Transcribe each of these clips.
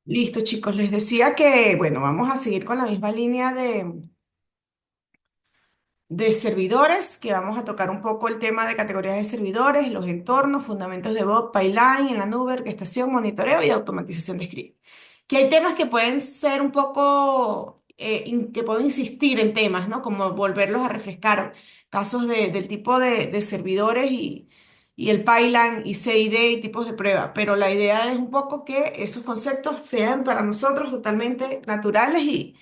Listo, chicos. Les decía que, bueno, vamos a seguir con la misma línea de servidores, que vamos a tocar un poco el tema de categorías de servidores, los entornos, fundamentos de bot, pipeline en la nube, orquestación, monitoreo y automatización de script. Que hay temas que pueden ser un poco, que puedo insistir en temas, ¿no? Como volverlos a refrescar, casos del tipo de servidores y el pipeline y CID y tipos de prueba. Pero la idea es un poco que esos conceptos sean para nosotros totalmente naturales y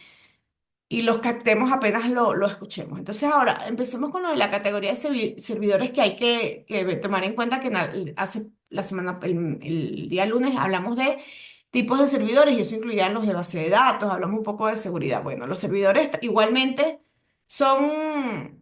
los captemos apenas lo escuchemos. Entonces, ahora empecemos con lo de la categoría de servidores que hay que tomar en cuenta que hace la semana, el día lunes hablamos de tipos de servidores y eso incluía los de base de datos, hablamos un poco de seguridad. Bueno, los servidores igualmente son,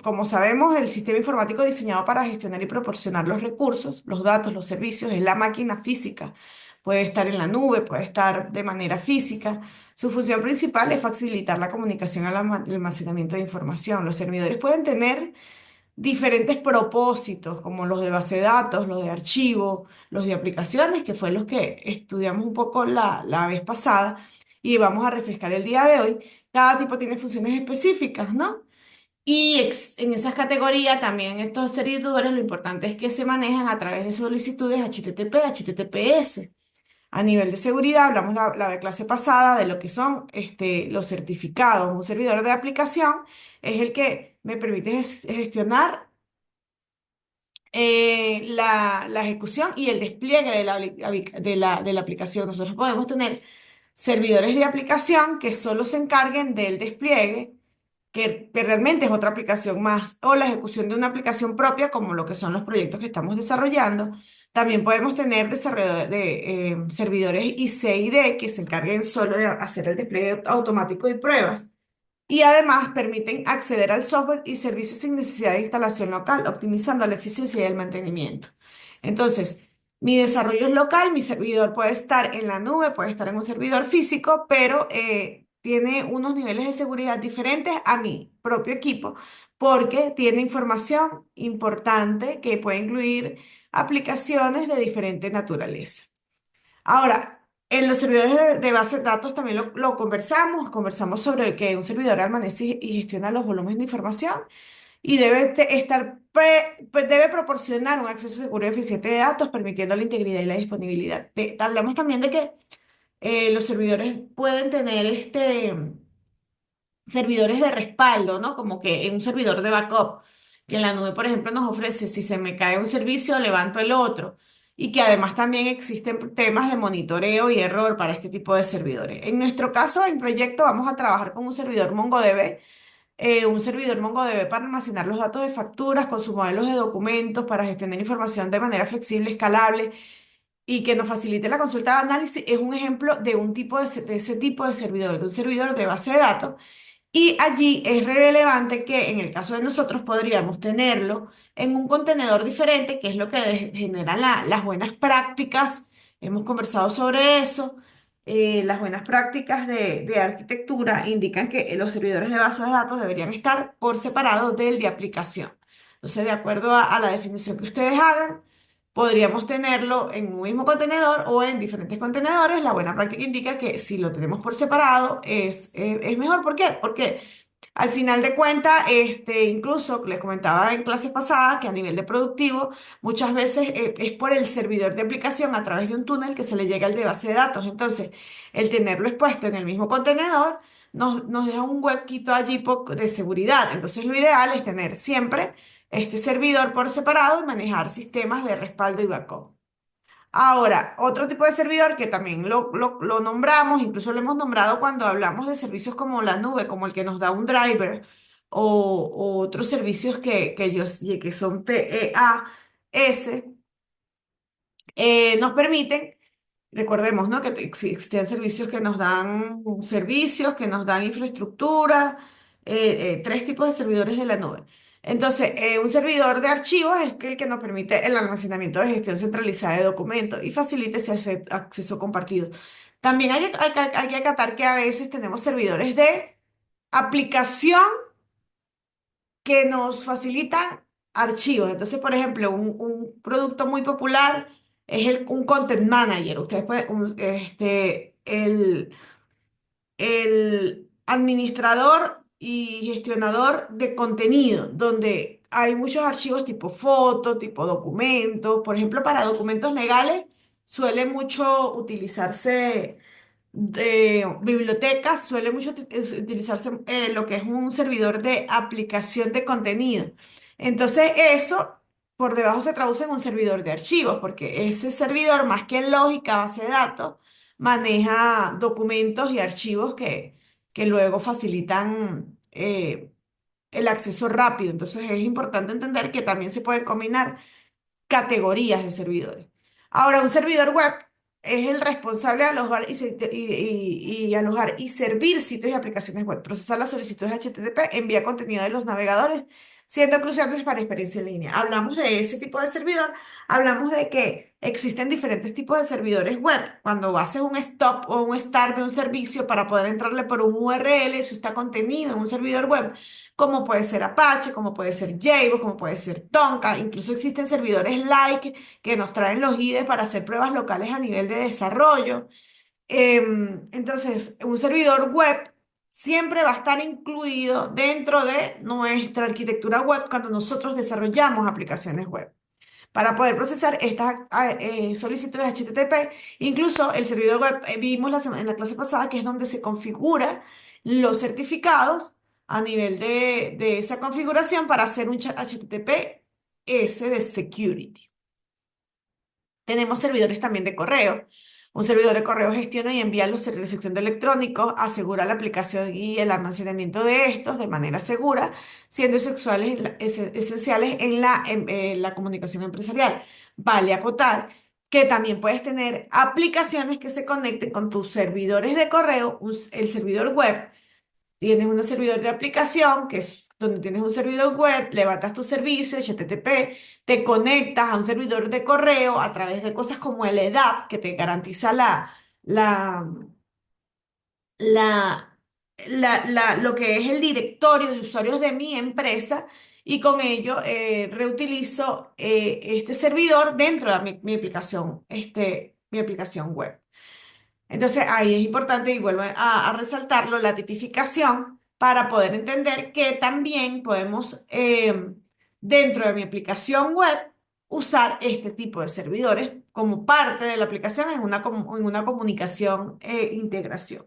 como sabemos, el sistema informático diseñado para gestionar y proporcionar los recursos, los datos, los servicios, es la máquina física. Puede estar en la nube, puede estar de manera física. Su función principal es facilitar la comunicación al almacenamiento de información. Los servidores pueden tener diferentes propósitos, como los de base de datos, los de archivo, los de aplicaciones, que fue los que estudiamos un poco la vez pasada y vamos a refrescar el día de hoy. Cada tipo tiene funciones específicas, ¿no? Y en esas categorías también estos servidores lo importante es que se manejan a través de solicitudes HTTP, HTTPS. A nivel de seguridad, hablamos la clase pasada de lo que son los certificados. Un servidor de aplicación es el que me permite gestionar la ejecución y el despliegue de la aplicación. Nosotros podemos tener servidores de aplicación que solo se encarguen del despliegue que realmente es otra aplicación más, o la ejecución de una aplicación propia, como lo que son los proyectos que estamos desarrollando. También podemos tener servidores IC y D que se encarguen solo de hacer el despliegue automático y pruebas. Y además permiten acceder al software y servicios sin necesidad de instalación local, optimizando la eficiencia y el mantenimiento. Entonces, mi desarrollo es local, mi servidor puede estar en la nube, puede estar en un servidor físico, pero tiene unos niveles de seguridad diferentes a mi propio equipo, porque tiene información importante que puede incluir aplicaciones de diferente naturaleza. Ahora, en los servidores de base de datos también lo conversamos sobre que un servidor almacenamiento y gestiona los volúmenes de información y debe proporcionar un acceso seguro y eficiente de datos, permitiendo la integridad y la disponibilidad. Hablamos también de que los servidores pueden tener servidores de respaldo, ¿no? Como que en un servidor de backup, que en la nube, por ejemplo, nos ofrece, si se me cae un servicio, levanto el otro. Y que además también existen temas de monitoreo y error para este tipo de servidores. En nuestro caso, en proyecto, vamos a trabajar con un servidor MongoDB para almacenar los datos de facturas con sus modelos de documentos, para gestionar información de manera flexible, escalable y que nos facilite la consulta de análisis. Es un ejemplo de de ese tipo de servidor, de un servidor de base de datos y allí es relevante que en el caso de nosotros podríamos tenerlo en un contenedor diferente, que es lo que genera las buenas prácticas. Hemos conversado sobre eso. Las buenas prácticas de arquitectura indican que los servidores de bases de datos deberían estar por separado del de aplicación. Entonces, de acuerdo a la definición que ustedes hagan, podríamos tenerlo en un mismo contenedor o en diferentes contenedores. La buena práctica indica que si lo tenemos por separado es mejor. ¿Por qué? Porque al final de cuentas, incluso les comentaba en clases pasadas que a nivel de productivo muchas veces es por el servidor de aplicación a través de un túnel que se le llega al de base de datos. Entonces, el tenerlo expuesto en el mismo contenedor nos deja un huequito allí de seguridad. Entonces, lo ideal es tener siempre este servidor por separado y manejar sistemas de respaldo y backup. Ahora, otro tipo de servidor que también lo nombramos, incluso lo hemos nombrado cuando hablamos de servicios como la nube, como el que nos da un driver, o otros servicios que son PEAS, nos permiten, recordemos, ¿no? Que existen servicios que nos dan servicios, que nos dan infraestructura, tres tipos de servidores de la nube. Entonces, un servidor de archivos es el que nos permite el almacenamiento de gestión centralizada de documentos y facilita ese acceso compartido. También hay que acatar que a veces tenemos servidores de aplicación que nos facilitan archivos. Entonces, por ejemplo, un producto muy popular es un content manager. Ustedes pueden, el administrador y gestionador de contenido, donde hay muchos archivos tipo foto, tipo documentos. Por ejemplo, para documentos legales suele mucho utilizarse de bibliotecas, suele mucho utilizarse lo que es un servidor de aplicación de contenido. Entonces, eso por debajo se traduce en un servidor de archivos, porque ese servidor, más que en lógica, base de datos, maneja documentos y archivos que luego facilitan el acceso rápido. Entonces, es importante entender que también se pueden combinar categorías de servidores. Ahora, un servidor web es el responsable de alojar y alojar y servir sitios y aplicaciones web, procesar las solicitudes HTTP, envía contenido de los navegadores, siendo cruciales para experiencia en línea. Hablamos de ese tipo de servidor, hablamos de que existen diferentes tipos de servidores web. Cuando haces un stop o un start de un servicio para poder entrarle por un URL, eso está contenido en un servidor web como puede ser Apache, como puede ser JBoss, como puede ser Tonka. Incluso existen servidores like que nos traen los IDE para hacer pruebas locales a nivel de desarrollo. Entonces, un servidor web siempre va a estar incluido dentro de nuestra arquitectura web cuando nosotros desarrollamos aplicaciones web. Para poder procesar estas solicitudes HTTP, incluso el servidor web, vimos en la clase pasada que es donde se configura los certificados a nivel de esa configuración para hacer un chat HTTPS de security. Tenemos servidores también de correo. Un servidor de correo gestiona y envía la sección de electrónicos, asegura la aplicación y el almacenamiento de estos de manera segura, siendo esenciales en la comunicación empresarial. Vale acotar que también puedes tener aplicaciones que se conecten con tus servidores de correo, el servidor web. Tienes un servidor de aplicación, que es donde tienes un servidor web, levantas tu servicio, HTTP, te conectas a un servidor de correo a través de cosas como el EDAP, que te garantiza la, la, lo que es el directorio de usuarios de mi empresa, y con ello reutilizo este servidor dentro de mi aplicación web. Entonces ahí es importante, y vuelvo a resaltarlo, la tipificación para poder entender que también podemos, dentro de mi aplicación web, usar este tipo de servidores como parte de la aplicación en una comunicación e integración.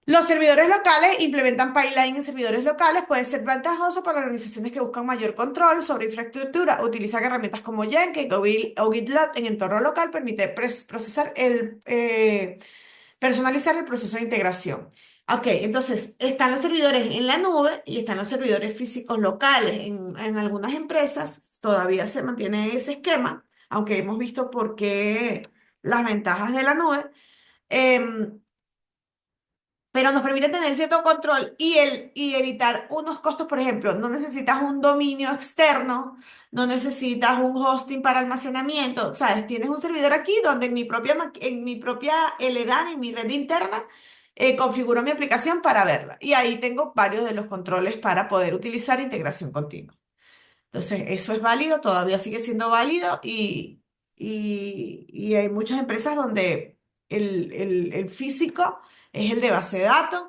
Los servidores locales implementan pipeline en servidores locales. Puede ser ventajoso para organizaciones que buscan mayor control sobre infraestructura. Utilizan herramientas como Jenkins o GitLab en entorno local. Permite personalizar el proceso de integración. Ok, entonces están los servidores en la nube y están los servidores físicos locales. En algunas empresas todavía se mantiene ese esquema, aunque hemos visto por qué las ventajas de la nube. Em, pero nos permite tener cierto control y evitar unos costos. Por ejemplo, no necesitas un dominio externo, no necesitas un hosting para almacenamiento, ¿sabes? Tienes un servidor aquí donde en mi propia LDAN, en mi red interna, configuro mi aplicación para verla. Y ahí tengo varios de los controles para poder utilizar integración continua. Entonces, eso es válido, todavía sigue siendo válido, y hay muchas empresas donde el físico es el de base de datos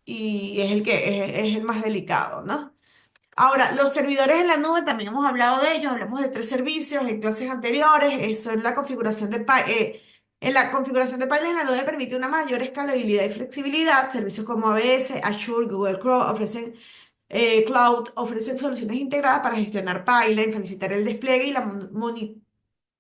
y es el que es el más delicado, ¿no? Ahora, los servidores en la nube, también hemos hablado de ellos, hablamos de tres servicios en clases anteriores. Eso en la configuración en la configuración de pipeline en la nube permite una mayor escalabilidad y flexibilidad. Servicios como AWS, Azure, Google Cloud ofrecen soluciones integradas para gestionar pipeline, facilitar el despliegue y la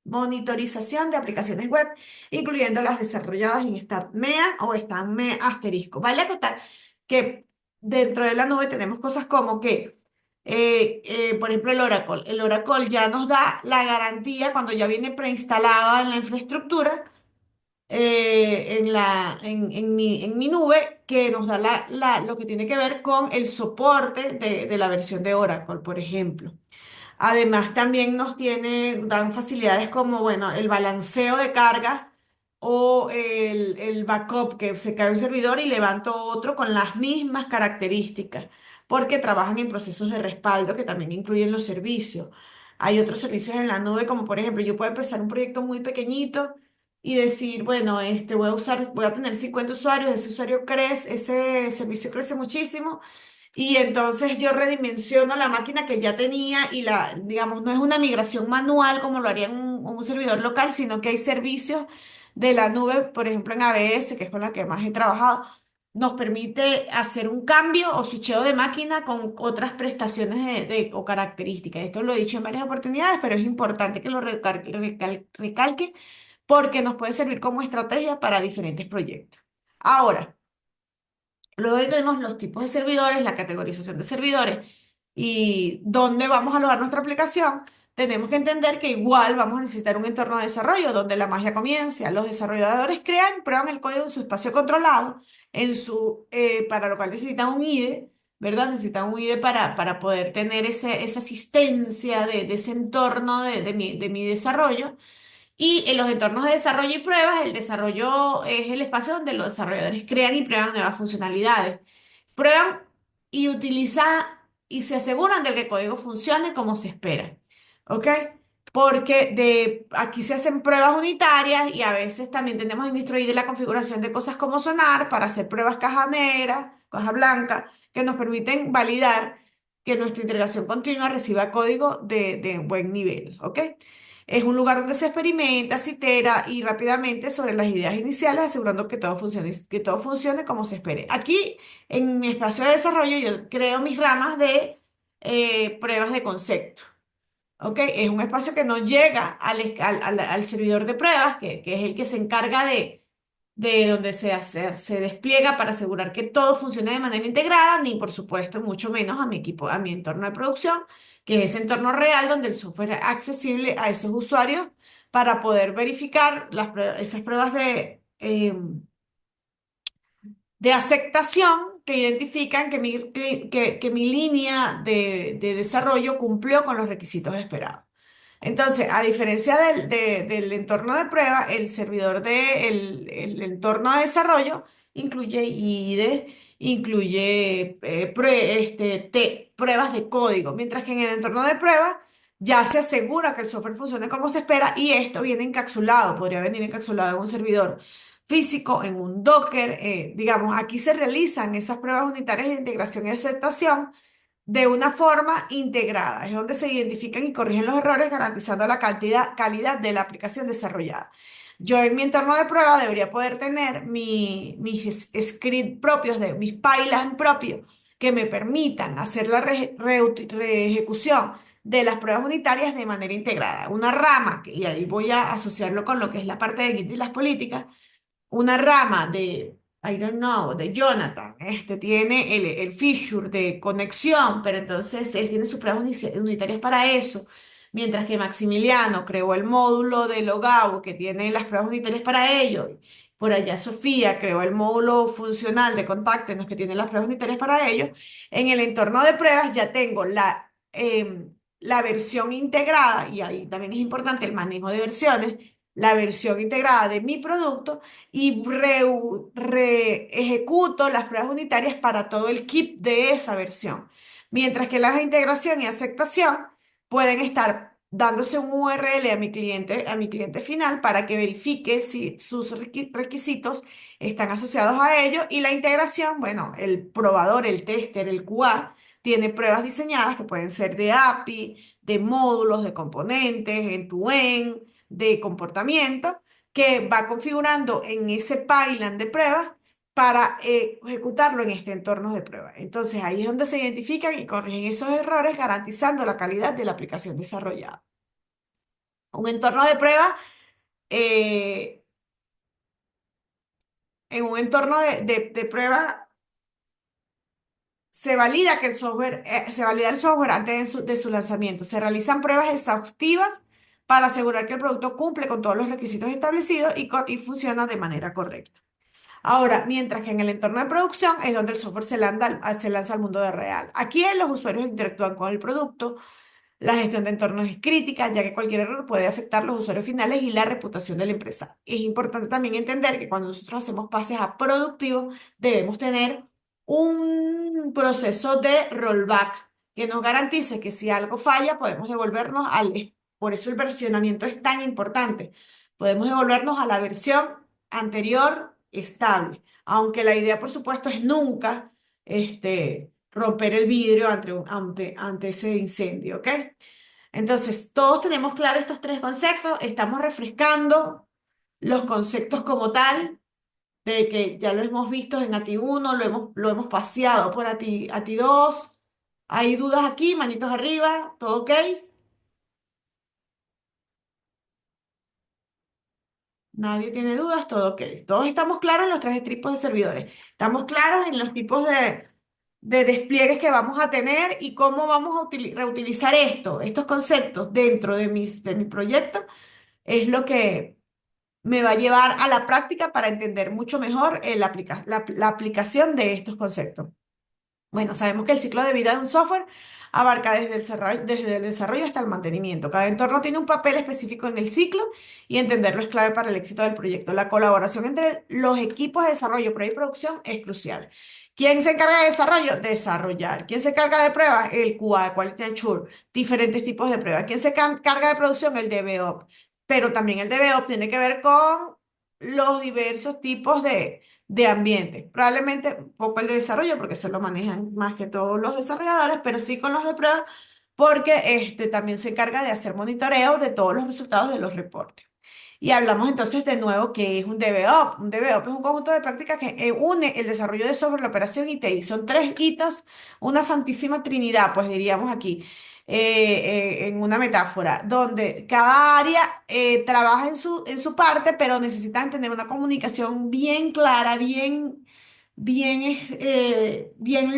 monitorización de aplicaciones web, incluyendo las desarrolladas en StatMea o StatMea asterisco. Vale acotar que dentro de la nube tenemos cosas como que, por ejemplo, el Oracle. El Oracle ya nos da la garantía cuando ya viene preinstalada en la infraestructura, en mi nube, que nos da lo que tiene que ver con el soporte de la versión de Oracle, por ejemplo. Además, también dan facilidades como, bueno, el balanceo de carga o el backup, que se cae un servidor y levanto otro con las mismas características, porque trabajan en procesos de respaldo que también incluyen los servicios. Hay otros servicios en la nube, como por ejemplo, yo puedo empezar un proyecto muy pequeñito y decir, bueno, voy a tener 50 usuarios, ese usuario crece, ese servicio crece muchísimo. Y entonces yo redimensiono la máquina que ya tenía y digamos, no es una migración manual como lo haría en un servidor local, sino que hay servicios de la nube, por ejemplo en AWS, que es con la que más he trabajado, nos permite hacer un cambio o switcheo de máquina con otras prestaciones o características. Esto lo he dicho en varias oportunidades, pero es importante que lo recalque porque nos puede servir como estrategia para diferentes proyectos. Ahora. Luego ahí tenemos los tipos de servidores, la categorización de servidores y dónde vamos a alojar nuestra aplicación. Tenemos que entender que igual vamos a necesitar un entorno de desarrollo donde la magia comienza. Los desarrolladores crean, prueban el código en su espacio controlado, para lo cual necesitan un IDE, ¿verdad? Necesitan un IDE para poder tener esa asistencia de ese entorno de mi desarrollo. Y en los entornos de desarrollo y pruebas, el desarrollo es el espacio donde los desarrolladores crean y prueban nuevas funcionalidades. Prueban y utilizan y se aseguran de que el código funcione como se espera. ¿Ok? Porque aquí se hacen pruebas unitarias y a veces también tenemos en DistroID la configuración de cosas como Sonar para hacer pruebas caja negra, caja blanca, que nos permiten validar que nuestra integración continua reciba código de buen nivel. ¿Ok? Es un lugar donde se experimenta, se itera y rápidamente sobre las ideas iniciales, asegurando que todo funcione como se espere. Aquí, en mi espacio de desarrollo, yo creo mis ramas de pruebas de concepto. ¿Ok? Es un espacio que no llega al servidor de pruebas, que es el que se encarga de donde se despliega para asegurar que todo funcione de manera integrada, ni por supuesto, mucho menos a mi equipo, a mi entorno de producción, que es ese entorno real donde el software es accesible a esos usuarios para poder verificar esas pruebas de aceptación que identifican que mi línea de desarrollo cumplió con los requisitos esperados. Entonces, a diferencia del entorno de prueba, el entorno de desarrollo incluye IDE, incluye pruebas de código, mientras que en el entorno de prueba ya se asegura que el software funcione como se espera y esto viene encapsulado, podría venir encapsulado en un servidor físico, en un Docker. Digamos, aquí se realizan esas pruebas unitarias de integración y aceptación de una forma integrada. Es donde se identifican y corrigen los errores, garantizando la calidad de la aplicación desarrollada. Yo en mi entorno de prueba debería poder tener mis scripts propios, mis pipelines propios, que me permitan hacer la reejecución de las pruebas unitarias de manera integrada. Una rama, y ahí voy a asociarlo con lo que es la parte de Git y las políticas, una rama I don't know, de Jonathan, tiene el feature de conexión, pero entonces él tiene sus pruebas unitarias para eso, mientras que Maximiliano creó el módulo de Logout que tiene las pruebas unitarias para ello. Por allá Sofía creó el módulo funcional de Contáctenos que tiene las pruebas unitarias para ello. En el entorno de pruebas ya tengo la versión integrada, y ahí también es importante el manejo de versiones, la versión integrada de mi producto y ejecuto las pruebas unitarias para todo el kit de esa versión. Mientras que las de integración y aceptación pueden estar dándose un URL a mi cliente final para que verifique si sus requisitos están asociados a ello y la integración, bueno, el probador, el tester, el QA, tiene pruebas diseñadas que pueden ser de API, de módulos, de componentes, end-to-end, de comportamiento que va configurando en ese pipeline de pruebas para ejecutarlo en este entorno de prueba. Entonces ahí es donde se identifican y corrigen esos errores, garantizando la calidad de la aplicación desarrollada. Un entorno de prueba, eh, en un entorno de prueba se valida el software antes de su lanzamiento. Se realizan pruebas exhaustivas para asegurar que el producto cumple con todos los requisitos establecidos y funciona de manera correcta. Ahora, mientras que en el entorno de producción es donde el software se lanza al mundo de real. Aquí los usuarios interactúan con el producto, la gestión de entornos es crítica, ya que cualquier error puede afectar los usuarios finales y la reputación de la empresa. Es importante también entender que cuando nosotros hacemos pases a productivo, debemos tener un proceso de rollback. que nos garantice que si algo falla, podemos devolvernos al... Por eso el versionamiento es tan importante. Podemos devolvernos a la versión anterior estable, aunque la idea, por supuesto, es nunca romper el vidrio ante ese incendio, ¿ok? Entonces, todos tenemos claro estos tres conceptos, estamos refrescando los conceptos como tal, de que ya lo hemos visto en ATI 1, lo hemos paseado por ATI 2. ¿Hay dudas aquí? Manitos arriba, ¿todo ok? Nadie tiene dudas, todo ok. Todos estamos claros en los tres tipos de servidores. Estamos claros en los tipos de despliegues que vamos a tener y cómo vamos a reutilizar estos conceptos dentro de mi proyecto. Es lo que me va a llevar a la práctica para entender mucho mejor la aplicación de estos conceptos. Bueno, sabemos que el ciclo de vida de un software abarca desde el desarrollo hasta el mantenimiento. Cada entorno tiene un papel específico en el ciclo y entenderlo es clave para el éxito del proyecto. La colaboración entre los equipos de desarrollo, prueba y producción es crucial. ¿Quién se encarga de desarrollo? Desarrollar. ¿Quién se encarga de pruebas? El QA, Quality Assurance, diferentes tipos de pruebas. ¿Quién se encarga de producción? El DevOps. Pero también el DevOps tiene que ver con los diversos tipos de ambiente. Probablemente un poco el de desarrollo, porque se lo manejan más que todos los desarrolladores, pero sí con los de prueba, porque también se encarga de hacer monitoreo de todos los resultados de los reportes. Y hablamos entonces de nuevo que es un DevOps. Un DevOps es un conjunto de prácticas que une el desarrollo de software, la operación y TI. Son tres hitos, una santísima trinidad, pues diríamos aquí, en una metáfora, donde cada área trabaja en su parte, pero necesitan tener una comunicación bien clara, bien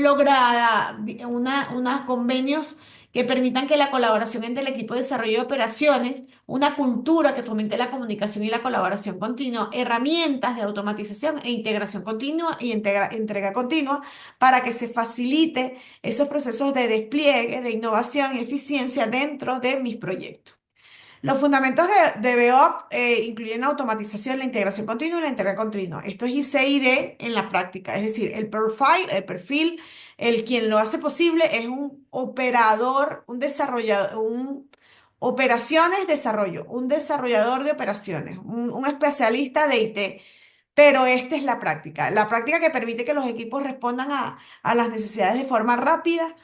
lograda, unos convenios que permitan que la colaboración entre el equipo de desarrollo de operaciones, una cultura que fomente la comunicación y la colaboración continua, herramientas de automatización e integración continua y entrega continua para que se facilite esos procesos de despliegue, de innovación y eficiencia dentro de mis proyectos. Los fundamentos de BEOP incluyen la automatización, la integración continua y la entrega continua. Esto es IC+D en la práctica, es decir, el perfil, el quien lo hace posible es un operador, un desarrollador, operaciones desarrollo, un desarrollador de operaciones, un especialista de IT. Pero esta es la práctica que permite que los equipos respondan a las necesidades de forma rápida,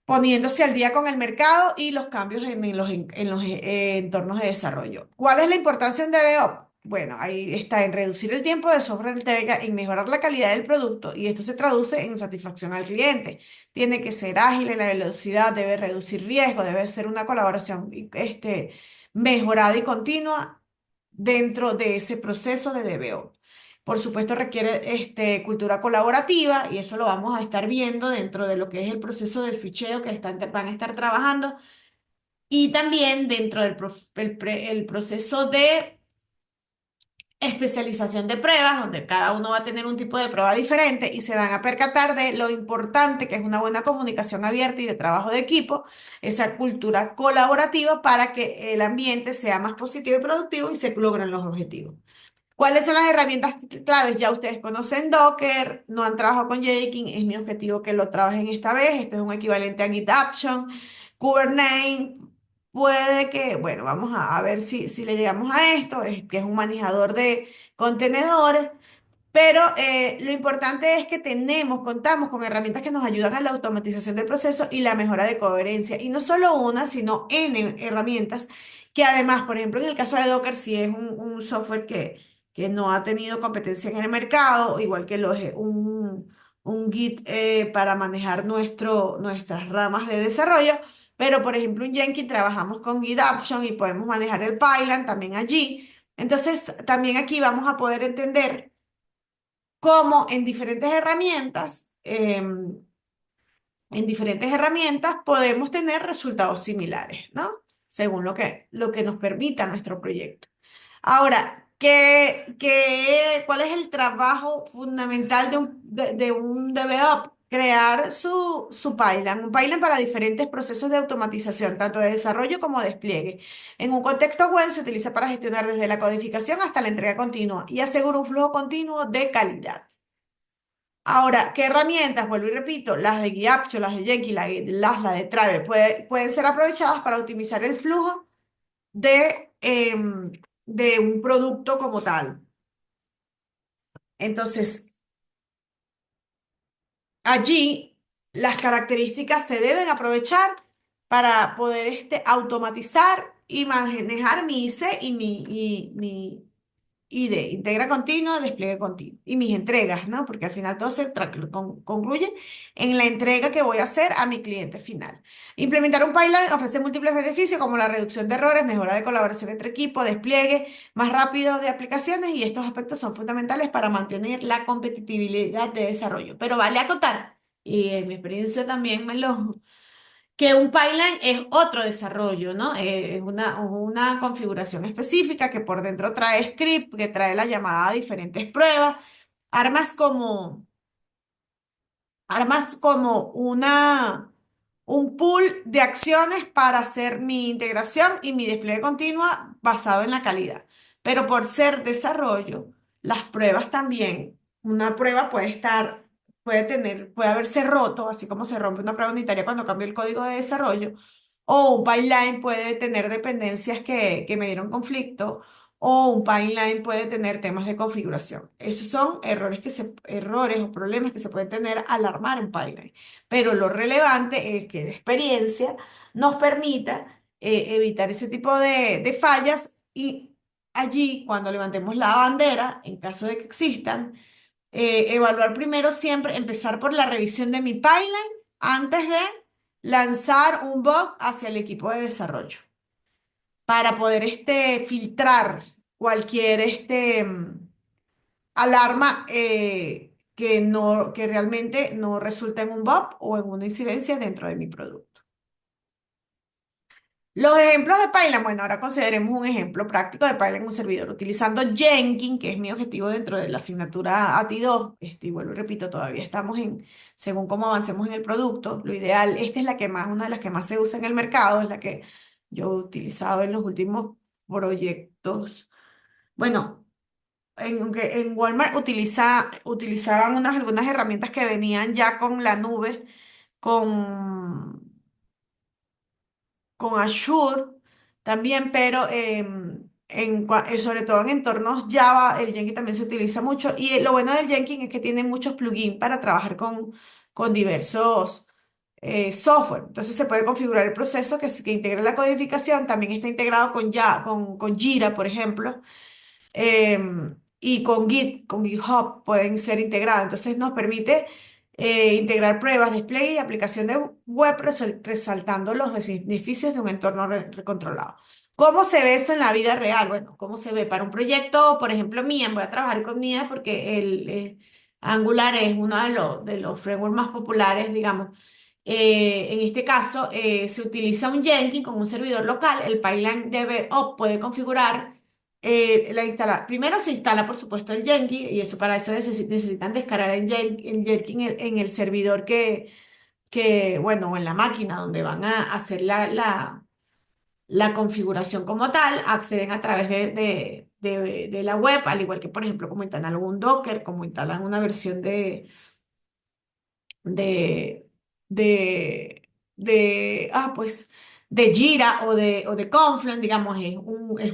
poniéndose al día con el mercado y los cambios en los entornos de desarrollo. ¿Cuál es la importancia de DevOps? Bueno, ahí está en reducir el tiempo de software de entrega, en mejorar la calidad del producto y esto se traduce en satisfacción al cliente. Tiene que ser ágil en la velocidad, debe reducir riesgo, debe ser una colaboración mejorada y continua dentro de ese proceso de DevOps. Por supuesto, requiere cultura colaborativa y eso lo vamos a estar viendo dentro de lo que es el proceso de ficheo que van a estar trabajando y también dentro del proceso de especialización de pruebas, donde cada uno va a tener un tipo de prueba diferente y se van a percatar de lo importante que es una buena comunicación abierta y de trabajo de equipo, esa cultura colaborativa para que el ambiente sea más positivo y productivo y se logren los objetivos. ¿Cuáles son las herramientas claves? Ya ustedes conocen Docker, no han trabajado con Jenkins, es mi objetivo que lo trabajen esta vez. Este es un equivalente a GitAction, Kubernetes. Puede que, bueno, vamos a ver si le llegamos a esto, que es un manejador de contenedores. Pero lo importante es que contamos con herramientas que nos ayudan a la automatización del proceso y la mejora de coherencia. Y no solo una, sino N herramientas que además, por ejemplo, en el caso de Docker, si es un software que no ha tenido competencia en el mercado, igual que lo es un Git para manejar nuestras ramas de desarrollo. Pero, por ejemplo, en Jenkins trabajamos con GitOption y podemos manejar el pipeline también allí. Entonces, también aquí vamos a poder entender cómo en diferentes herramientas podemos tener resultados similares, ¿no? Según lo que nos permita nuestro proyecto. Ahora, ¿cuál es el trabajo fundamental de un DevOps? Crear su pipeline, un pipeline para diferentes procesos de automatización, tanto de desarrollo como de despliegue. En un contexto web se utiliza para gestionar desde la codificación hasta la entrega continua y asegura un flujo continuo de calidad. Ahora, ¿qué herramientas? Vuelvo y repito, las de Gyapcho, las de Jenkins, las de Travel, pueden ser aprovechadas para optimizar el flujo de un producto como tal. Entonces, allí las características se deben aprovechar para poder automatizar y manejar mi IC y de integra continua, despliegue continuo. Y mis entregas, ¿no? Porque al final todo concluye en la entrega que voy a hacer a mi cliente final. Implementar un pipeline ofrece múltiples beneficios como la reducción de errores, mejora de colaboración entre equipos, despliegue más rápido de aplicaciones y estos aspectos son fundamentales para mantener la competitividad de desarrollo. Pero vale acotar, y en mi experiencia también que un pipeline es otro desarrollo, ¿no? Es una configuración específica que por dentro trae script, que trae la llamada a diferentes pruebas, armas como armas como un pool de acciones para hacer mi integración y mi despliegue continua basado en la calidad. Pero por ser desarrollo, las pruebas también, una prueba puede haberse roto, así como se rompe una prueba unitaria cuando cambio el código de desarrollo, o un pipeline puede tener dependencias que me dieron conflicto, o un pipeline puede tener temas de configuración. Esos son errores o problemas que se pueden tener al armar un pipeline. Pero lo relevante es que la experiencia nos permita evitar ese tipo de fallas y allí, cuando levantemos la bandera, en caso de que existan, evaluar primero siempre, empezar por la revisión de mi pipeline antes de lanzar un bug hacia el equipo de desarrollo para poder filtrar cualquier alarma que realmente no resulta en un bug o en una incidencia dentro de mi producto. Los ejemplos de Python, bueno, ahora consideremos un ejemplo práctico de Python en un servidor utilizando Jenkins, que es mi objetivo dentro de la asignatura ATI2. Y vuelvo y repito, todavía estamos según cómo avancemos en el producto, lo ideal, esta es una de las que más se usa en el mercado, es la que yo he utilizado en los últimos proyectos. Bueno, aunque en Walmart utilizaban algunas herramientas que venían ya con la nube, con con Azure también, pero sobre todo en entornos Java, el Jenkins también se utiliza mucho. Y lo bueno del Jenkins es que tiene muchos plugins para trabajar con diversos software. Entonces se puede configurar el proceso que integra la codificación. También está integrado con Jira, por ejemplo, y con GitHub pueden ser integradas. Entonces nos permite integrar pruebas, display y aplicación de web resaltando los beneficios de un entorno recontrolado. ¿Cómo se ve esto en la vida real? Bueno, ¿cómo se ve para un proyecto, por ejemplo, MIA? Voy a trabajar con MIA porque Angular es uno de los frameworks más populares, digamos. En este caso, se utiliza un Jenkins con un servidor local. El pipeline DevOps puede configurar primero se instala, por supuesto, el Jenkins, y eso para eso necesitan descargar el Jenkins en el servidor bueno, o en la máquina donde van a hacer la configuración como tal, acceden a través de la web, al igual que, por ejemplo, como instalan algún Docker, como instalan una versión de, pues, de Jira o de Confluent, digamos, es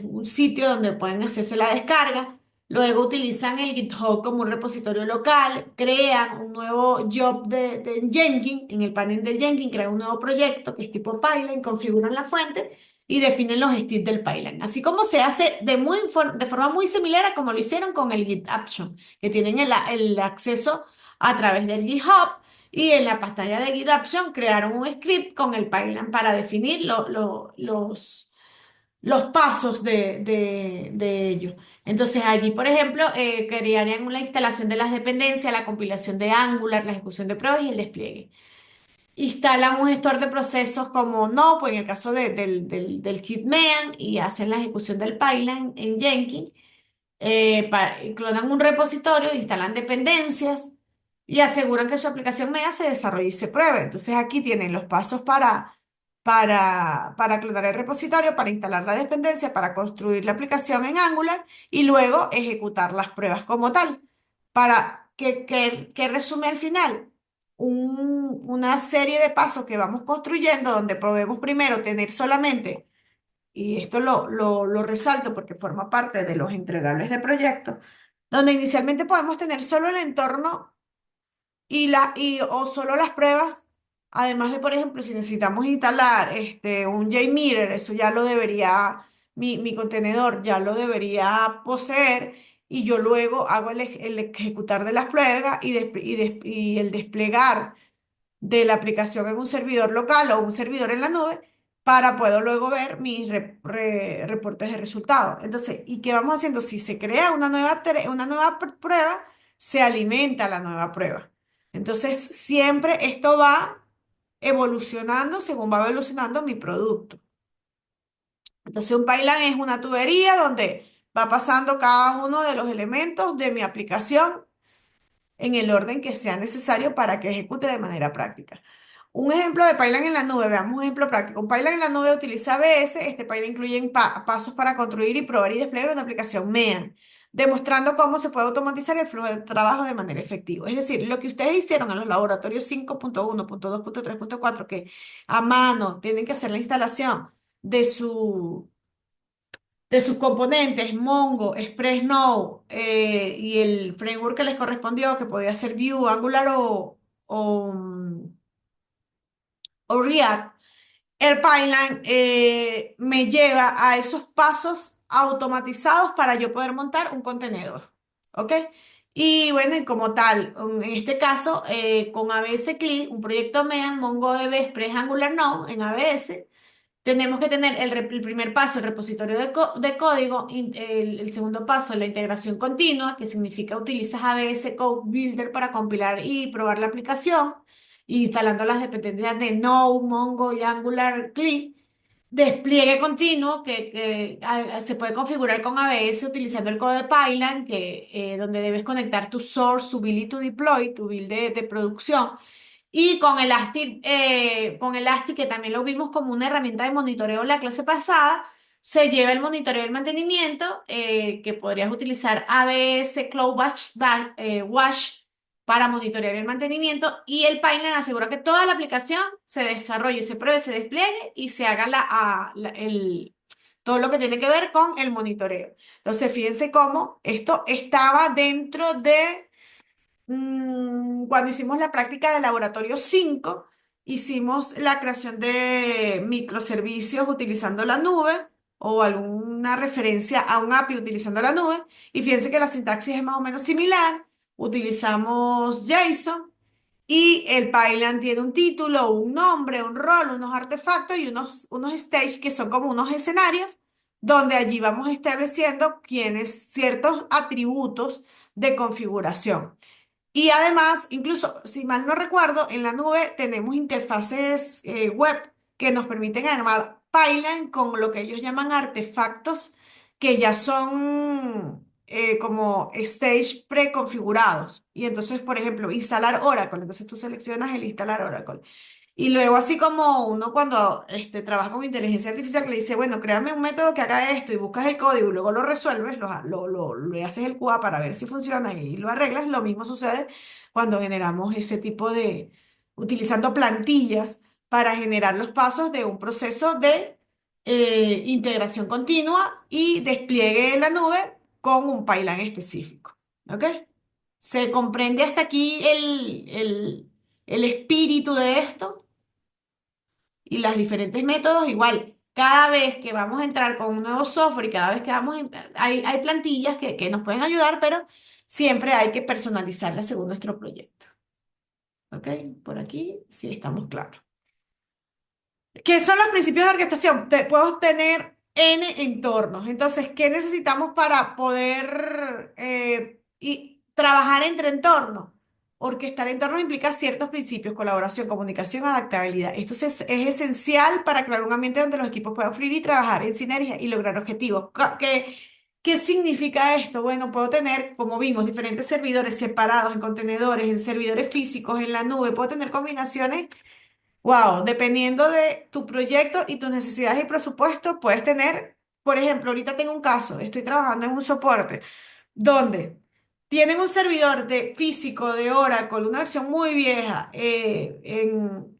un sitio donde pueden hacerse la descarga. Luego utilizan el GitHub como un repositorio local, crean un nuevo job de Jenkins, en el panel de Jenkins crean un nuevo proyecto que es tipo pipeline, configuran la fuente y definen los steps del pipeline. Así como se hace de forma muy similar a como lo hicieron con el Git Action, que tienen el acceso a través del GitHub y en la pantalla de Git Action crearon un script con el pipeline para definir los pasos de ello. Entonces allí, por ejemplo, crearían la instalación de las dependencias, la compilación de Angular, la ejecución de pruebas y el despliegue. Instalan un gestor de procesos como Nopo, en el caso del Kitman, y hacen la ejecución del pipeline en Jenkins clonan un repositorio, instalan dependencias y aseguran que su aplicación MEA se desarrolle y se pruebe. Entonces aquí tienen los pasos para clonar el repositorio, para instalar la dependencia, para construir la aplicación en Angular y luego ejecutar las pruebas como tal. Para que resume al final una serie de pasos que vamos construyendo donde probemos primero tener solamente, y esto lo resalto porque forma parte de los entregables de proyecto, donde inicialmente podemos tener solo el entorno o solo las pruebas, además de, por ejemplo, si necesitamos instalar un JMeter, eso ya lo debería, mi contenedor ya lo debería poseer, y yo luego hago el ejecutar de las pruebas y el desplegar de la aplicación en un servidor local o un servidor en la nube para poder luego ver mis reportes de resultados. Entonces, ¿y qué vamos haciendo? Si se crea una nueva prueba, se alimenta la nueva prueba. Entonces, siempre esto va evolucionando según va evolucionando mi producto. Entonces, un pipeline es una tubería donde va pasando cada uno de los elementos de mi aplicación en el orden que sea necesario para que ejecute de manera práctica. Un ejemplo de pipeline en la nube, veamos un ejemplo práctico. Un pipeline en la nube utiliza ABS. Este pipeline incluye pasos para construir y probar y desplegar una aplicación MEAN, demostrando cómo se puede automatizar el flujo de trabajo de manera efectiva. Es decir, lo que ustedes hicieron en los laboratorios 5.1, 2.3, 4, que a mano tienen que hacer la instalación de de sus componentes, Mongo, Express Node, y el framework que les correspondió, que podía ser Vue, Angular o React, el pipeline me lleva a esos pasos automatizados para yo poder montar un contenedor. ¿Ok? Y bueno, y como tal, en este caso, con ABS CLI, un proyecto MEAN, MongoDB, Express Angular Node en ABS. Tenemos que tener el primer paso, el repositorio de código, el segundo paso, la integración continua, que significa utilizas ABS Code Builder para compilar y probar la aplicación, instalando las dependencias de Node, Mongo y Angular CLI. Despliegue continuo que se puede configurar con ABS utilizando el código de Python, donde debes conectar tu source, tu build y tu deploy, tu build de producción. Y con Elastic, que también lo vimos como una herramienta de monitoreo en la clase pasada, se lleva el monitoreo del mantenimiento, que podrías utilizar ABS Cloud Wash para monitorear el mantenimiento, y el pipeline asegura que toda la aplicación se desarrolle, se pruebe, se despliegue y se haga todo lo que tiene que ver con el monitoreo. Entonces, fíjense cómo esto estaba dentro de cuando hicimos la práctica de laboratorio 5, hicimos la creación de microservicios utilizando la nube o alguna referencia a un API utilizando la nube. Y fíjense que la sintaxis es más o menos similar. Utilizamos JSON y el pipeline tiene un título, un nombre, un rol, unos artefactos y unos stage que son como unos escenarios donde allí vamos estableciendo ciertos atributos de configuración. Y además, incluso, si mal no recuerdo, en la nube tenemos interfaces web que nos permiten armar pipeline con lo que ellos llaman artefactos que ya son como stage preconfigurados. Y entonces, por ejemplo, instalar Oracle. Entonces tú seleccionas el instalar Oracle. Y luego, así como uno cuando trabaja con inteligencia artificial, que le dice, bueno, créame un método que haga esto y buscas el código y luego lo resuelves, le haces el QA para ver si funciona y lo arreglas, lo mismo sucede cuando generamos ese tipo utilizando plantillas para generar los pasos de un proceso de integración continua y despliegue en la nube con un pipeline específico. ¿Ok? ¿Se comprende hasta aquí el espíritu de esto? Y los diferentes métodos, igual, cada vez que vamos a entrar con un nuevo software y cada vez que hay plantillas que nos pueden ayudar, pero siempre hay que personalizarlas según nuestro proyecto. ¿Ok? Por aquí sí estamos claros. ¿Qué son los principios de orquestación? Puedo tener N entornos. Entonces, ¿qué necesitamos para poder trabajar entre entornos? Orquestar entornos implica ciertos principios: colaboración, comunicación, adaptabilidad. Esto es esencial para crear un ambiente donde los equipos puedan fluir y trabajar en sinergia y lograr objetivos. ¿Qué significa esto? Bueno, puedo tener, como vimos, diferentes servidores separados en contenedores, en servidores físicos, en la nube. Puedo tener combinaciones. Wow, dependiendo de tu proyecto y tus necesidades y presupuesto, puedes tener, por ejemplo, ahorita tengo un caso, estoy trabajando en un soporte donde tienen un servidor de físico de Oracle, una versión muy vieja, en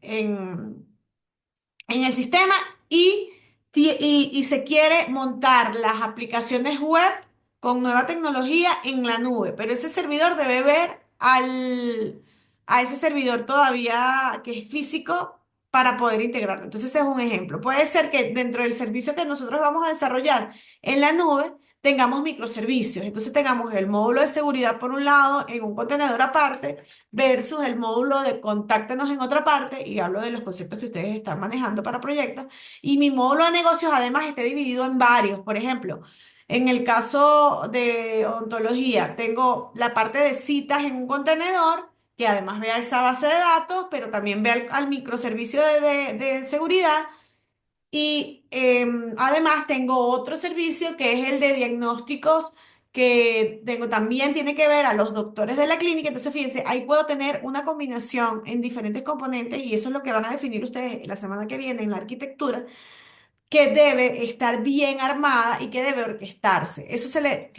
el sistema y, y se quiere montar las aplicaciones web con nueva tecnología en la nube, pero ese servidor debe ver a ese servidor todavía que es físico para poder integrarlo. Entonces, ese es un ejemplo. Puede ser que dentro del servicio que nosotros vamos a desarrollar en la nube, tengamos microservicios. Entonces, tengamos el módulo de seguridad por un lado en un contenedor aparte versus el módulo de contáctenos en otra parte, y hablo de los conceptos que ustedes están manejando para proyectos, y mi módulo de negocios además esté dividido en varios. Por ejemplo, en el caso de ontología, tengo la parte de citas en un contenedor, que además vea esa base de datos, pero también vea al microservicio de seguridad y además tengo otro servicio que es el de diagnósticos que tengo también tiene que ver a los doctores de la clínica. Entonces, fíjense, ahí puedo tener una combinación en diferentes componentes y eso es lo que van a definir ustedes la semana que viene en la arquitectura que debe estar bien armada y que debe orquestarse. Eso se le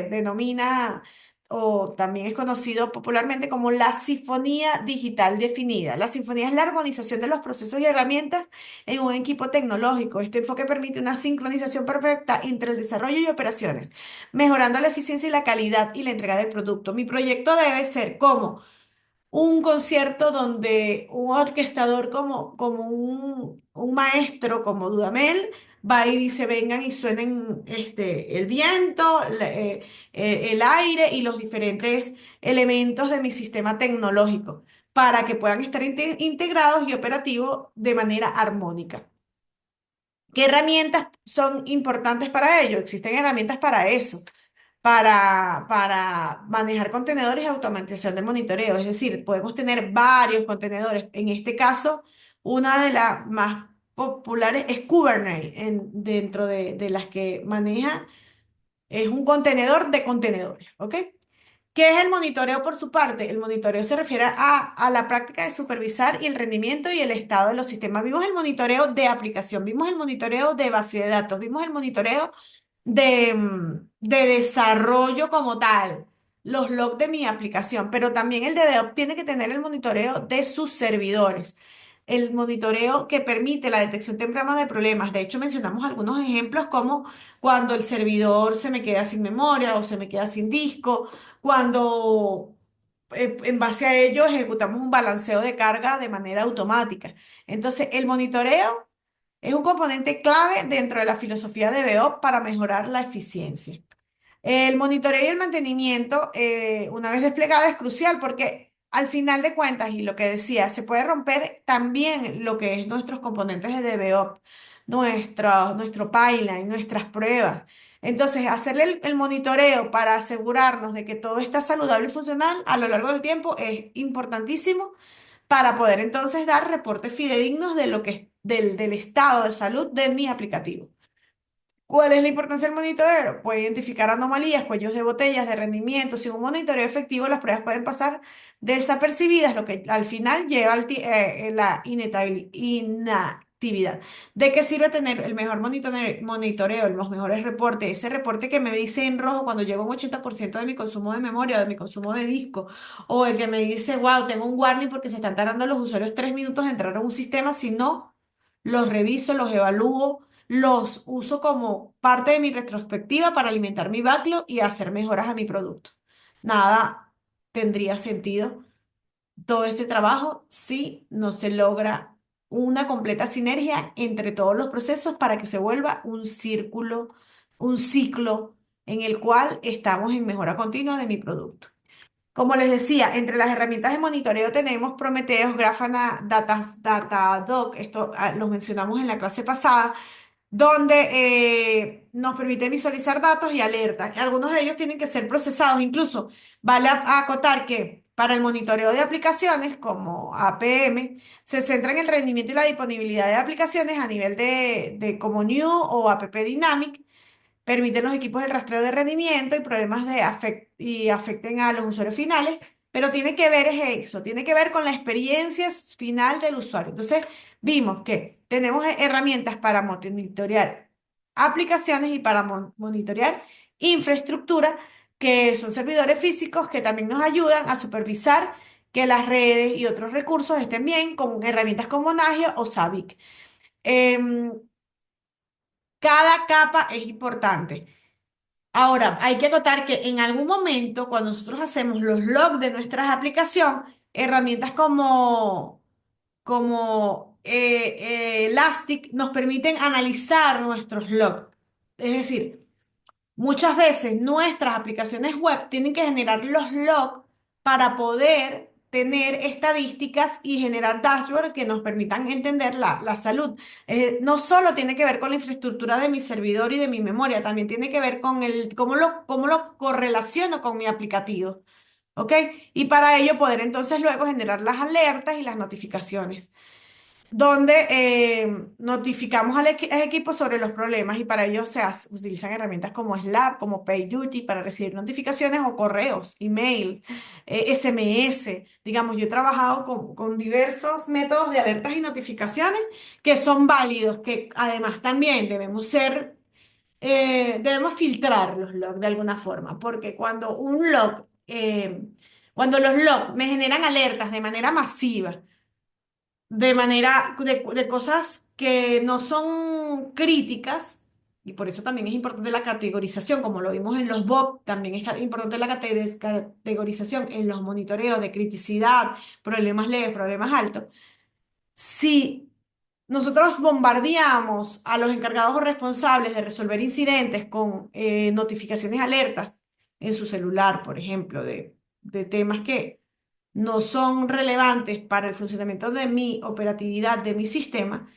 denomina o también es conocido popularmente como la sinfonía digital definida. La sinfonía es la armonización de los procesos y herramientas en un equipo tecnológico. Este enfoque permite una sincronización perfecta entre el desarrollo y operaciones, mejorando la eficiencia y la calidad y la entrega del producto. Mi proyecto debe ser como un concierto donde un orquestador como un maestro como Dudamel va y dice vengan y suenen el viento, el aire y los diferentes elementos de mi sistema tecnológico para que puedan estar integrados y operativos de manera armónica. ¿Qué herramientas son importantes para ello? Existen herramientas para eso para manejar contenedores y automatización de monitoreo. Es decir, podemos tener varios contenedores. En este caso, una de las más populares es Kubernetes, dentro de las que maneja, es un contenedor de contenedores, ¿ok? ¿Qué es el monitoreo por su parte? El monitoreo se refiere a la práctica de supervisar y el rendimiento y el estado de los sistemas. Vimos el monitoreo de aplicación, vimos el monitoreo de base de datos, vimos el monitoreo de desarrollo como tal, los logs de mi aplicación, pero también el DevOps tiene que tener el monitoreo de sus servidores, el monitoreo que permite la detección temprana de problemas. De hecho, mencionamos algunos ejemplos como cuando el servidor se me queda sin memoria o se me queda sin disco, cuando en base a ello ejecutamos un balanceo de carga de manera automática. Entonces, el monitoreo es un componente clave dentro de la filosofía de BO para mejorar la eficiencia. El monitoreo y el mantenimiento, una vez desplegado, es crucial porque al final de cuentas, y lo que decía, se puede romper también lo que es nuestros componentes de DevOps, nuestro pipeline, nuestras pruebas. Entonces, hacerle el monitoreo para asegurarnos de que todo está saludable y funcional a lo largo del tiempo es importantísimo para poder entonces dar reportes fidedignos de lo que es del estado de salud de mi aplicativo. ¿Cuál es la importancia del monitoreo? Puede identificar anomalías, cuellos de botellas, de rendimiento. Sin un monitoreo efectivo, las pruebas pueden pasar desapercibidas, lo que al final lleva la inactividad. ¿De qué sirve tener el mejor monitoreo, los mejores reportes? Ese reporte que me dice en rojo cuando llevo un 80% de mi consumo de memoria, o de mi consumo de disco, o el que me dice, wow, tengo un warning porque se están tardando los usuarios 3 minutos de entrar a un sistema, si no, los reviso, los evalúo, los uso como parte de mi retrospectiva para alimentar mi backlog y hacer mejoras a mi producto. Nada tendría sentido todo este trabajo si no se logra una completa sinergia entre todos los procesos para que se vuelva un círculo, un ciclo en el cual estamos en mejora continua de mi producto. Como les decía, entre las herramientas de monitoreo tenemos Prometheus, Grafana, Datadog, esto los mencionamos en la clase pasada, donde nos permite visualizar datos y alertas. Algunos de ellos tienen que ser procesados. Incluso vale acotar que para el monitoreo de aplicaciones como APM, se centra en el rendimiento y la disponibilidad de aplicaciones a nivel de como New o App Dynamic. Permiten los equipos el rastreo de rendimiento y problemas y afecten a los usuarios finales, pero tiene que ver es eso, tiene que ver con la experiencia final del usuario. Entonces, vimos que tenemos herramientas para monitorear aplicaciones y para monitorear infraestructura, que son servidores físicos que también nos ayudan a supervisar que las redes y otros recursos estén bien con herramientas como Nagios o Zabbix. Em, Cada capa es importante. Ahora, hay que acotar que en algún momento, cuando nosotros hacemos los logs de nuestras aplicaciones, herramientas como Elastic nos permiten analizar nuestros logs. Es decir, muchas veces nuestras aplicaciones web tienen que generar los logs para poder tener estadísticas y generar dashboards que nos permitan entender la salud. No solo tiene que ver con la infraestructura de mi servidor y de mi memoria, también tiene que ver con cómo lo correlaciono con mi aplicativo. ¿Ok? Y para ello poder entonces luego generar las alertas y las notificaciones donde notificamos al equipo sobre los problemas y para ello utilizan herramientas como Slack, como PagerDuty para recibir notificaciones o correos, email, SMS. Digamos, yo he trabajado con diversos métodos de alertas y notificaciones que son válidos, que además también debemos filtrar los logs de alguna forma, porque cuando los logs me generan alertas de manera masiva, de cosas que no son críticas, y por eso también es importante la categorización, como lo vimos en los BOP, también es importante la categorización en los monitoreos de criticidad, problemas leves, problemas altos. Si nosotros bombardeamos a los encargados o responsables de resolver incidentes con notificaciones alertas en su celular, por ejemplo, de temas que no son relevantes para el funcionamiento de mi operatividad, de mi sistema,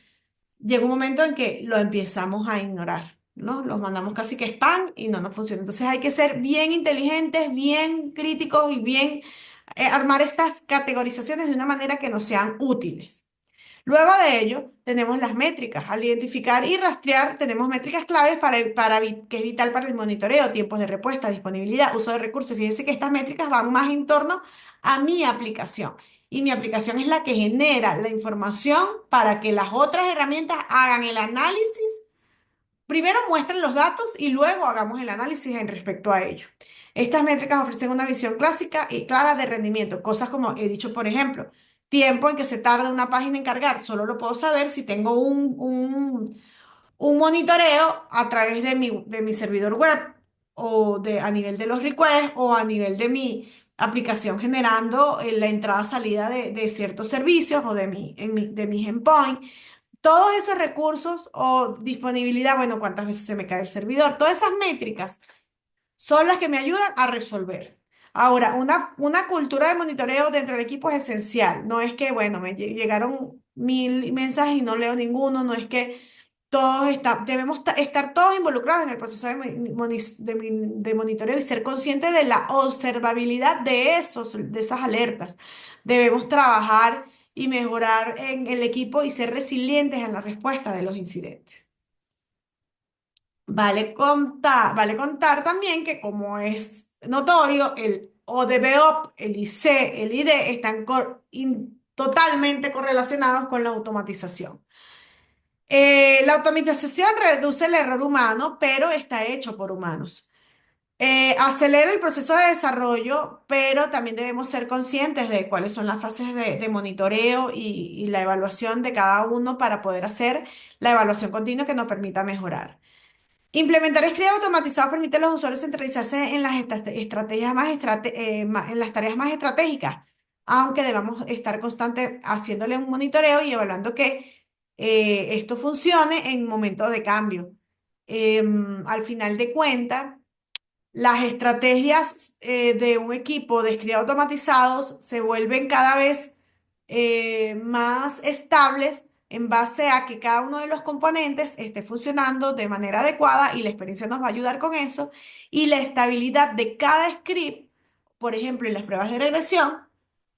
llega un momento en que lo empezamos a ignorar, ¿no? Los mandamos casi que spam y no nos funciona. Entonces hay que ser bien inteligentes, bien críticos y bien armar estas categorizaciones de una manera que nos sean útiles. Luego de ello, tenemos las métricas. Al identificar y rastrear, tenemos métricas claves que es vital para el monitoreo, tiempos de respuesta, disponibilidad, uso de recursos. Fíjense que estas métricas van más en torno a mi aplicación. Y mi aplicación es la que genera la información para que las otras herramientas hagan el análisis. Primero muestren los datos y luego hagamos el análisis en respecto a ello. Estas métricas ofrecen una visión clásica y clara de rendimiento. Cosas como he dicho, por ejemplo, tiempo en que se tarda una página en cargar. Solo lo puedo saber si tengo un monitoreo a través de mi servidor web a nivel de los requests o a nivel de mi aplicación generando la entrada-salida de ciertos servicios o de mis endpoints. Todos esos recursos o disponibilidad, bueno, cuántas veces se me cae el servidor, todas esas métricas son las que me ayudan a resolver. Ahora, una cultura de monitoreo dentro del equipo es esencial. No es que, bueno, llegaron 1000 mensajes y no leo ninguno, no es que debemos estar todos involucrados en el proceso de monitoreo y ser conscientes de la observabilidad de esas alertas. Debemos trabajar y mejorar en el equipo y ser resilientes en la respuesta de los incidentes. Vale contar también que como es notorio, el ODBOP, el IC, el ID están totalmente correlacionados con la automatización. La automatización reduce el error humano, pero está hecho por humanos. Acelera el proceso de desarrollo, pero también debemos ser conscientes de cuáles son las fases de monitoreo y la evaluación de cada uno para poder hacer la evaluación continua que nos permita mejorar. Implementar scripts automatizados permite a los usuarios centralizarse en las estrategias en las tareas más estratégicas, aunque debamos estar constante haciéndole un monitoreo y evaluando que esto funcione en momentos de cambio. Al final de cuentas, las estrategias de un equipo de scripts automatizados se vuelven cada vez más estables en base a que cada uno de los componentes esté funcionando de manera adecuada y la experiencia nos va a ayudar con eso. Y la estabilidad de cada script, por ejemplo, en las pruebas de regresión,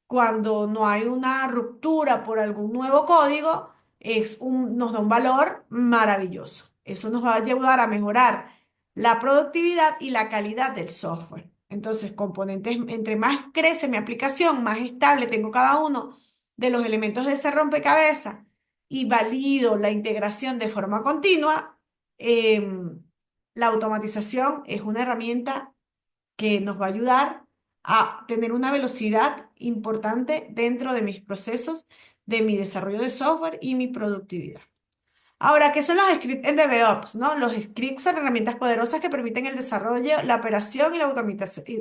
cuando no hay una ruptura por algún nuevo código, nos da un valor maravilloso. Eso nos va a ayudar a mejorar la productividad y la calidad del software. Entonces, componentes, entre más crece mi aplicación, más estable tengo cada uno de los elementos de ese rompecabezas y valido la integración de forma continua, la automatización es una herramienta que nos va a ayudar a tener una velocidad importante dentro de mis procesos, de mi desarrollo de software y mi productividad. Ahora, ¿qué son los scripts en DevOps, no? Los scripts son herramientas poderosas que permiten el desarrollo, la operación y la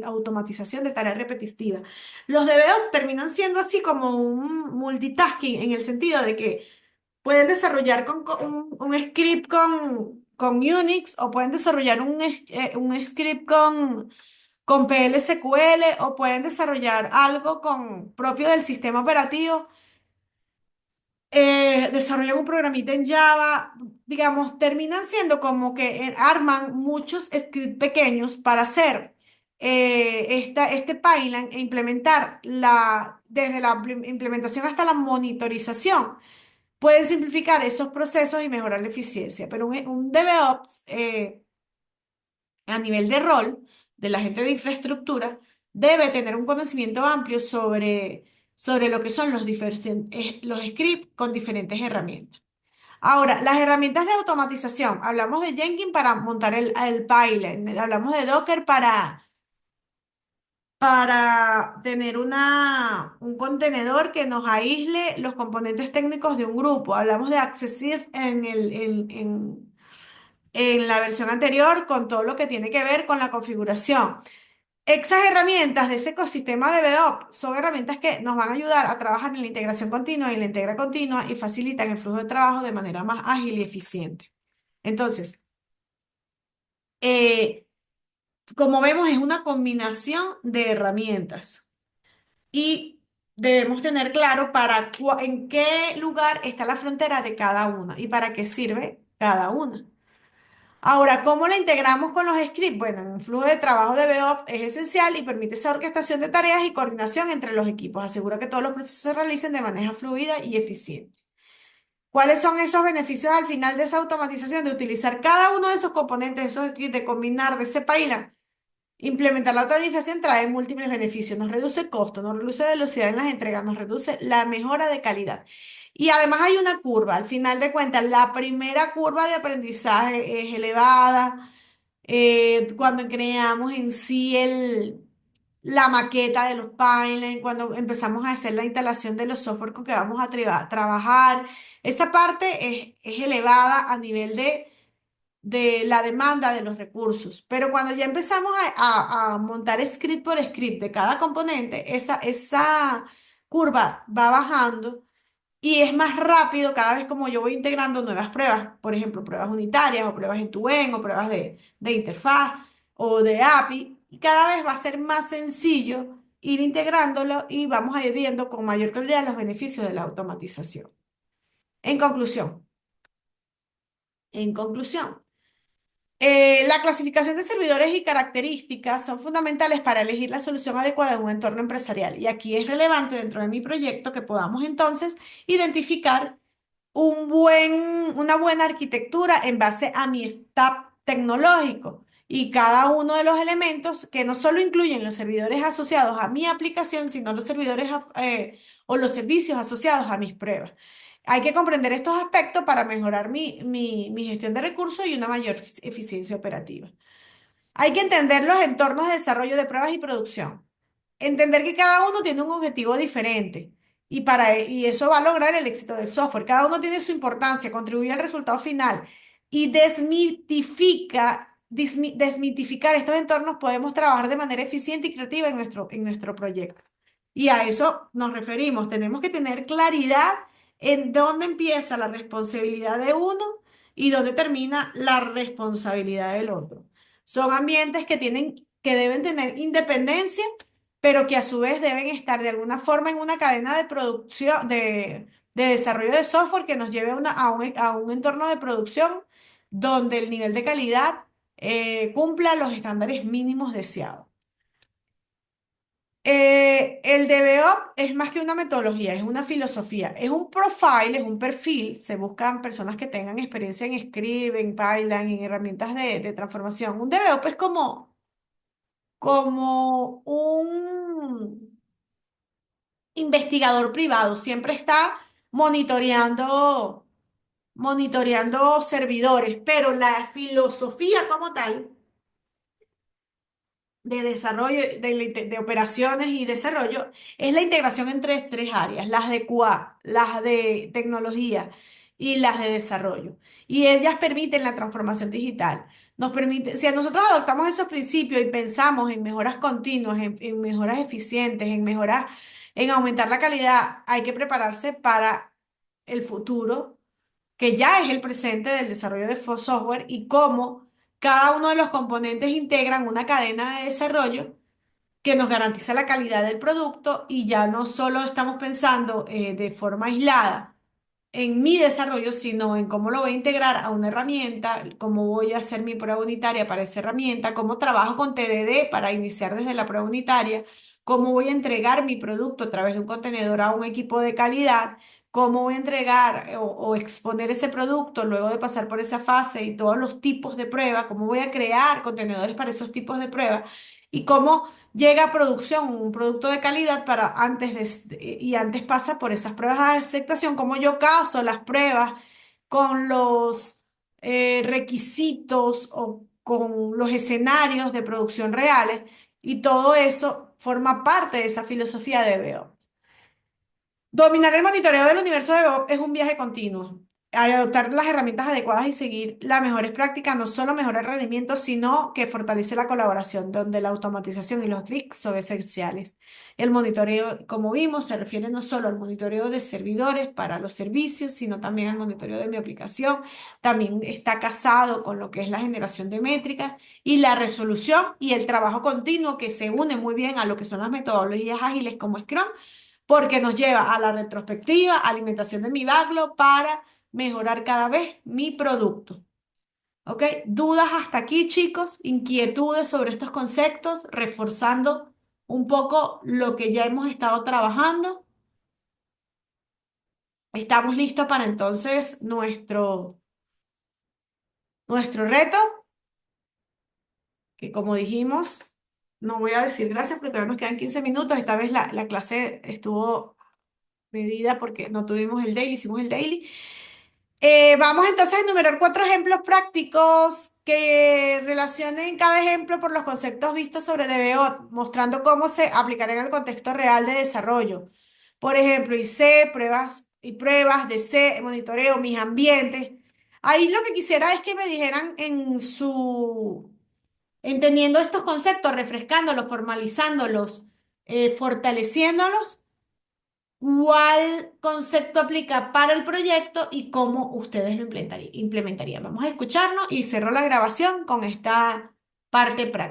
automatización de tareas repetitivas. Los DevOps terminan siendo así como un multitasking en el sentido de que pueden desarrollar un script con Unix o pueden desarrollar un script con PL/SQL o pueden desarrollar algo propio del sistema operativo, desarrollan un programita en Java, digamos, terminan siendo como que arman muchos scripts pequeños para hacer este pipeline e implementar desde la implementación hasta la monitorización. Pueden simplificar esos procesos y mejorar la eficiencia, pero un DevOps a nivel de rol de la gente de infraestructura debe tener un conocimiento amplio sobre lo que son los scripts con diferentes herramientas. Ahora, las herramientas de automatización. Hablamos de Jenkins para montar el pipeline. Hablamos de Docker para tener un contenedor que nos aísle los componentes técnicos de un grupo. Hablamos de Accessive en la versión anterior con todo lo que tiene que ver con la configuración. Esas herramientas de ese ecosistema de DevOps son herramientas que nos van a ayudar a trabajar en la integración continua y la integra continua y facilitan el flujo de trabajo de manera más ágil y eficiente. Entonces, eh, como vemos, es una combinación de herramientas y debemos tener claro en qué lugar está la frontera de cada una y para qué sirve cada una. Ahora, ¿cómo la integramos con los scripts? Bueno, en un flujo de trabajo de BEOP es esencial y permite esa orquestación de tareas y coordinación entre los equipos. Asegura que todos los procesos se realicen de manera fluida y eficiente. ¿Cuáles son esos beneficios al final de esa automatización? De utilizar cada uno de esos componentes, esos scripts, de combinar, de separar. Implementar la automatización trae múltiples beneficios. Nos reduce costo, nos reduce velocidad en las entregas, nos reduce la mejora de calidad. Y además hay una curva. Al final de cuentas, la primera curva de aprendizaje es elevada. Cuando creamos en sí la maqueta de los pipelines, cuando empezamos a hacer la instalación de los software con que vamos a trabajar, esa parte es elevada a nivel de la demanda de los recursos. Pero cuando ya empezamos a montar script por script de cada componente, esa curva va bajando y es más rápido cada vez como yo voy integrando nuevas pruebas, por ejemplo, pruebas unitarias o pruebas end-to-end o pruebas de interfaz o de API. Y cada vez va a ser más sencillo ir integrándolo y vamos a ir viendo con mayor claridad los beneficios de la automatización. En conclusión, en conclusión. La clasificación de servidores y características son fundamentales para elegir la solución adecuada en un entorno empresarial. Y aquí es relevante dentro de mi proyecto que podamos entonces identificar una buena arquitectura en base a mi stack tecnológico y cada uno de los elementos que no solo incluyen los servidores asociados a mi aplicación, sino los o los servicios asociados a mis pruebas. Hay que comprender estos aspectos para mejorar mi gestión de recursos y una mayor eficiencia operativa. Hay que entender los entornos de desarrollo de pruebas y producción. Entender que cada uno tiene un objetivo diferente y eso va a lograr el éxito del software. Cada uno tiene su importancia, contribuye al resultado final y desmitificar estos entornos, podemos trabajar de manera eficiente y creativa en nuestro proyecto. Y a eso nos referimos. Tenemos que tener claridad en dónde empieza la responsabilidad de uno y dónde termina la responsabilidad del otro. Son ambientes que deben tener independencia, pero que a su vez deben estar de alguna forma en una cadena de producción, de desarrollo de software que nos lleve a un entorno de producción donde el nivel de calidad cumpla los estándares mínimos deseados. El DevOps es más que una metodología, es una filosofía, es un profile, es un perfil. Se buscan personas que tengan experiencia en Script, en Pipeline, en herramientas de transformación. Un DevOps es como un investigador privado, siempre está monitoreando, monitoreando servidores, pero la filosofía como tal de desarrollo, de operaciones y desarrollo, es la integración entre tres áreas, las de QA, las de tecnología y las de desarrollo. Y ellas permiten la transformación digital. Nos permite, si nosotros adoptamos esos principios y pensamos en mejoras continuas, en mejoras eficientes, en mejoras, en aumentar la calidad, hay que prepararse para el futuro, que ya es el presente del desarrollo de software y cómo cada uno de los componentes integran una cadena de desarrollo que nos garantiza la calidad del producto y ya no solo estamos pensando de forma aislada en mi desarrollo, sino en cómo lo voy a integrar a una herramienta, cómo voy a hacer mi prueba unitaria para esa herramienta, cómo trabajo con TDD para iniciar desde la prueba unitaria, cómo voy a entregar mi producto a través de un contenedor a un equipo de calidad, cómo voy a entregar o exponer ese producto luego de pasar por esa fase y todos los tipos de prueba, cómo voy a crear contenedores para esos tipos de prueba y cómo llega a producción un producto de calidad para y antes pasa por esas pruebas de aceptación, como yo caso las pruebas con los requisitos o con los escenarios de producción reales y todo eso forma parte de esa filosofía de BO. Dominar el monitoreo del universo de DevOps es un viaje continuo. Al adoptar las herramientas adecuadas y seguir las mejores prácticas, no solo mejora el rendimiento, sino que fortalece la colaboración, donde la automatización y los clics son esenciales. El monitoreo, como vimos, se refiere no solo al monitoreo de servidores para los servicios, sino también al monitoreo de mi aplicación. También está casado con lo que es la generación de métricas y la resolución y el trabajo continuo que se une muy bien a lo que son las metodologías ágiles como Scrum porque nos lleva a la retrospectiva, alimentación de mi backlog para mejorar cada vez mi producto. ¿Ok? ¿Dudas hasta aquí, chicos? ¿Inquietudes sobre estos conceptos? Reforzando un poco lo que ya hemos estado trabajando. Estamos listos para entonces nuestro reto, que como dijimos, no voy a decir gracias porque todavía nos quedan 15 minutos. Esta vez la clase estuvo medida porque no tuvimos el daily, hicimos el daily. Vamos entonces a enumerar cuatro ejemplos prácticos que relacionen cada ejemplo por los conceptos vistos sobre DBO, mostrando cómo se aplicará en el contexto real de desarrollo. Por ejemplo, IC, pruebas y pruebas, DC, monitoreo, mis ambientes. Ahí lo que quisiera es que me dijeran entendiendo estos conceptos, refrescándolos, formalizándolos, fortaleciéndolos cuál concepto aplica para el proyecto y cómo ustedes lo implementarían. Vamos a escucharnos y cerro la grabación con esta parte práctica.